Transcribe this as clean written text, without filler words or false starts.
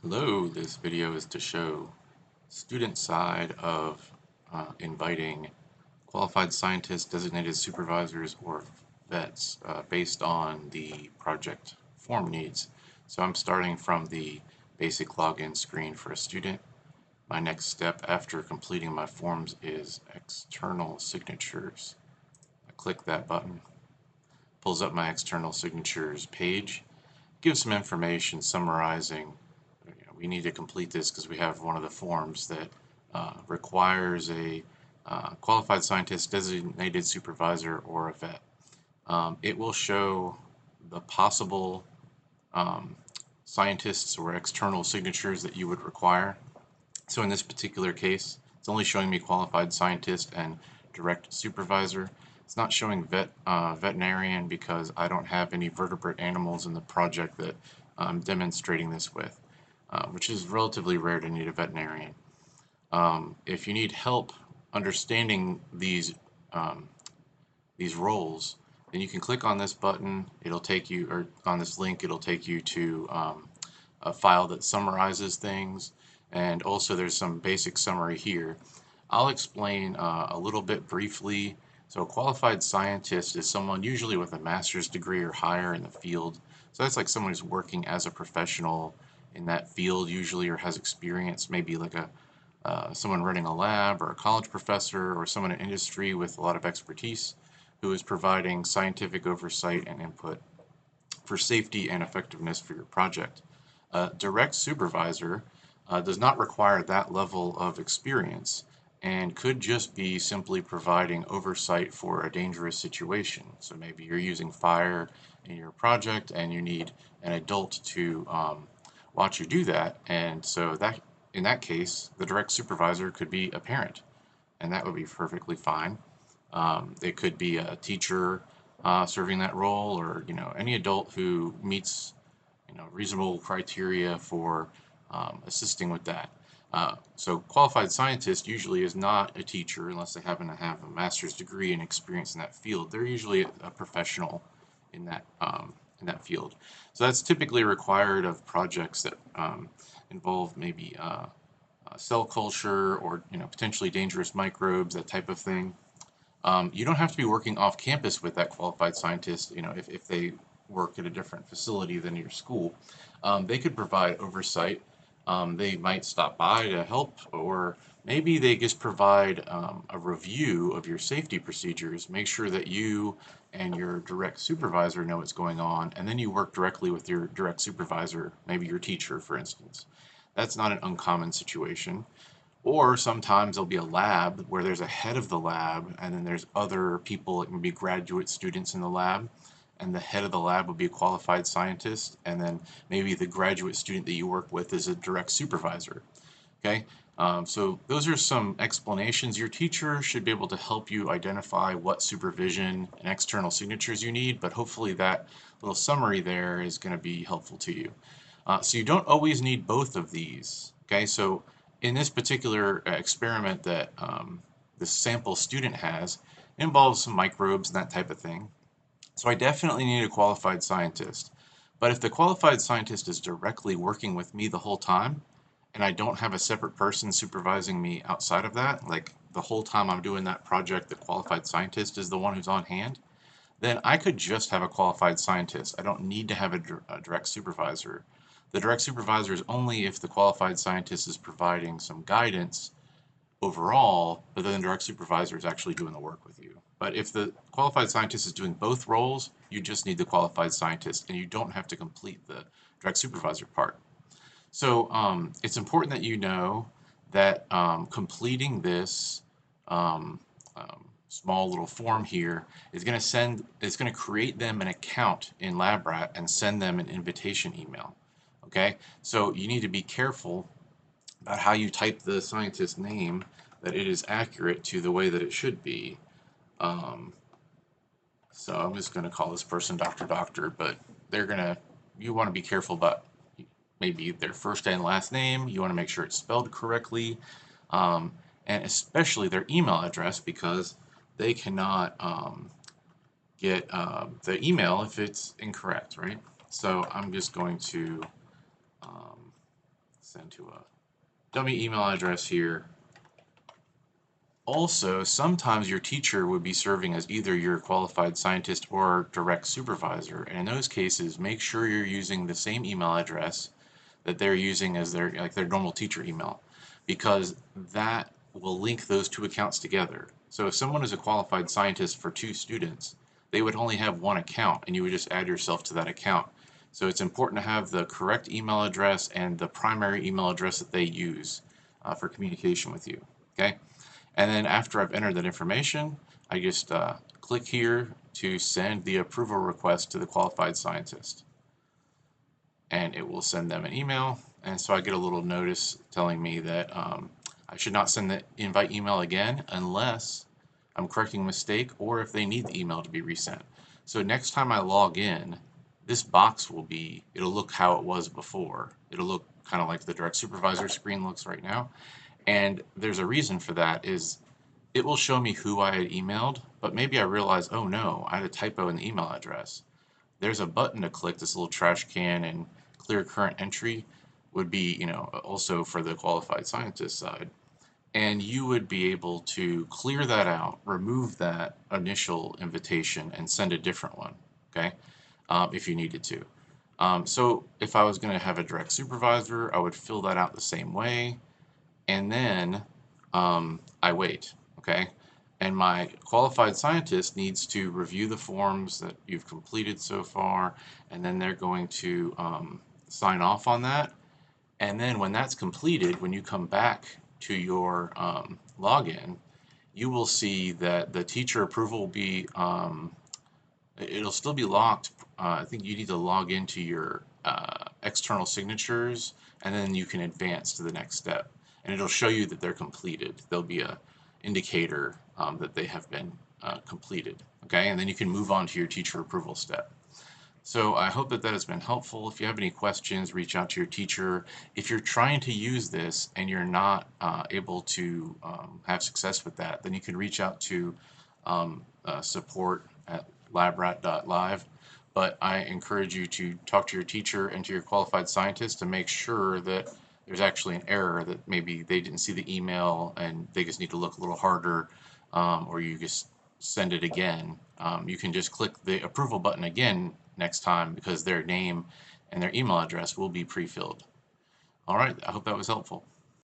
Hello, this video is to show student side of inviting qualified scientists, designated supervisors, or vets based on the project form needs. So I'm starting from the basic login screen for a student. My next step after completing my forms is external signatures. I click that button, pulls up my external signatures page, gives some information summarizing we need to complete this because we have one of the forms that requires a qualified scientist, designated supervisor, or a vet. It will show the possible um, scientists or external signatures that you would require. So in this particular case, it's only showing me qualified scientist and direct supervisor. It's not showing veterinarian because I don't have any vertebrate animals in the project that I'm demonstrating this with, which is relatively rare to need a veterinarian. If you need help understanding these roles, then you can click on this button. It'll take you, or on this link, it'll take you to a file that summarizes things. And also there's some basic summary here. I'll explain a little bit briefly. So a qualified scientist is someone usually with a master's degree or higher in the field. So that's like someone who's working as a professional in that field usually, or has experience, maybe like someone running a lab or a college professor or someone in industry with a lot of expertise who is providing scientific oversight and input for safety and effectiveness for your project. Direct supervisor does not require that level of experience and could just be simply providing oversight for a dangerous situation. So maybe you're using fire in your project and you need an adult to watch you do that, and so that in that case, the direct supervisor could be a parent, and that would be perfectly fine. It could be a teacher serving that role, or any adult who meets reasonable criteria for assisting with that. So qualified scientist usually is not a teacher unless they happen to have a master's degree and experience in that field. They're usually a professional in that field. So that's typically required of projects that involve maybe cell culture or potentially dangerous microbes, that type of thing. You don't have to be working off campus with that qualified scientist, if they work at a different facility than your school. They could provide oversight. They might stop by to help, or maybe they just provide a review of your safety procedures, make sure that you and your direct supervisor know what's going on, and then you work directly with your direct supervisor, maybe your teacher, for instance. That's not an uncommon situation. Or sometimes there'll be a lab where there's a head of the lab, and then there's other people, it can be graduate students in the lab, and the head of the lab would be a qualified scientist, and then maybe the graduate student that you work with is a direct supervisor. Okay, so those are some explanations. Your teacher should be able to help you identify what supervision and external signatures you need, but hopefully that little summary there is going to be helpful to you. So you don't always need both of these. Okay, so in this particular experiment that the sample student has, it involves some microbes and that type of thing. So I definitely need a qualified scientist. But if the qualified scientist is directly working with me the whole time, and I don't have a separate person supervising me outside of that, like the whole time I'm doing that project, the qualified scientist is the one who's on hand, then I could just have a qualified scientist. I don't need to have a direct supervisor. The direct supervisor is only if the qualified scientist is providing some guidance overall, but then the direct supervisor is actually doing the work with you. But if the qualified scientist is doing both roles, you just need the qualified scientist, and you don't have to complete the direct supervisor part. So it's important that you know that completing this small little form here is going to create them an account in LabRat and send them an invitation email. Okay, so you need to be careful about how you type the scientist's name, that it is accurate to the way that it should be. Um, so I'm just going to call this person Dr. Doctor, but you want to be careful about maybe their first and last name. You want to make sure it's spelled correctly, um, and especially their email address, because they cannot get the email if it's incorrect, right? So I'm just going to send to a dummy email address here. Also, sometimes your teacher would be serving as either your qualified scientist or direct supervisor, and in those cases, make sure you're using the same email address that they're using as their normal teacher email, because that will link those two accounts together. So if someone is a qualified scientist for 2 students, they would only have 1 account, and you would just add yourself to that account. So it's important to have the correct email address and the primary email address that they use for communication with you. Okay. And then after I've entered that information, I just click here to send the approval request to the qualified scientist. And it will send them an email. And so I get a little notice telling me that I should not send the invite email again unless I'm correcting a mistake or if they need the email to be resent. So next time I log in, this box it'll look how it was before. It'll look kind of like the direct supervisor screen looks right now. And there's a reason for that is it will show me who I had emailed, but maybe I realize, oh no, I had a typo in the email address. There's a button to click, this little trash can and clear current entry would be, also for the qualified scientist side. And you would be able to clear that out, remove that initial invitation and send a different one, okay, if you needed to. So if I was going to have a direct supervisor, I would fill that out the same way. And then I wait, okay? And my qualified scientist needs to review the forms that you've completed so far, and then they're going to sign off on that. And then when that's completed, when you come back to your login, you will see that the teacher approval will be, it'll still be locked. I think you need to log into your external signatures, and then you can advance to the next step. And it'll show you that they're completed. There'll be a indicator that they have been completed. Okay, and then you can move on to your teacher approval step. So I hope that that has been helpful. If you have any questions, reach out to your teacher. If you're trying to use this and you're not able to have success with that, then you can reach out to support at labrat.live. But I encourage you to talk to your teacher and to your qualified scientist to make sure that there's actually an error, that maybe they didn't see the email and they just need to look a little harder, or you just send it again. You can just click the approval button again next time because their name and their email address will be pre-filled. All right, I hope that was helpful.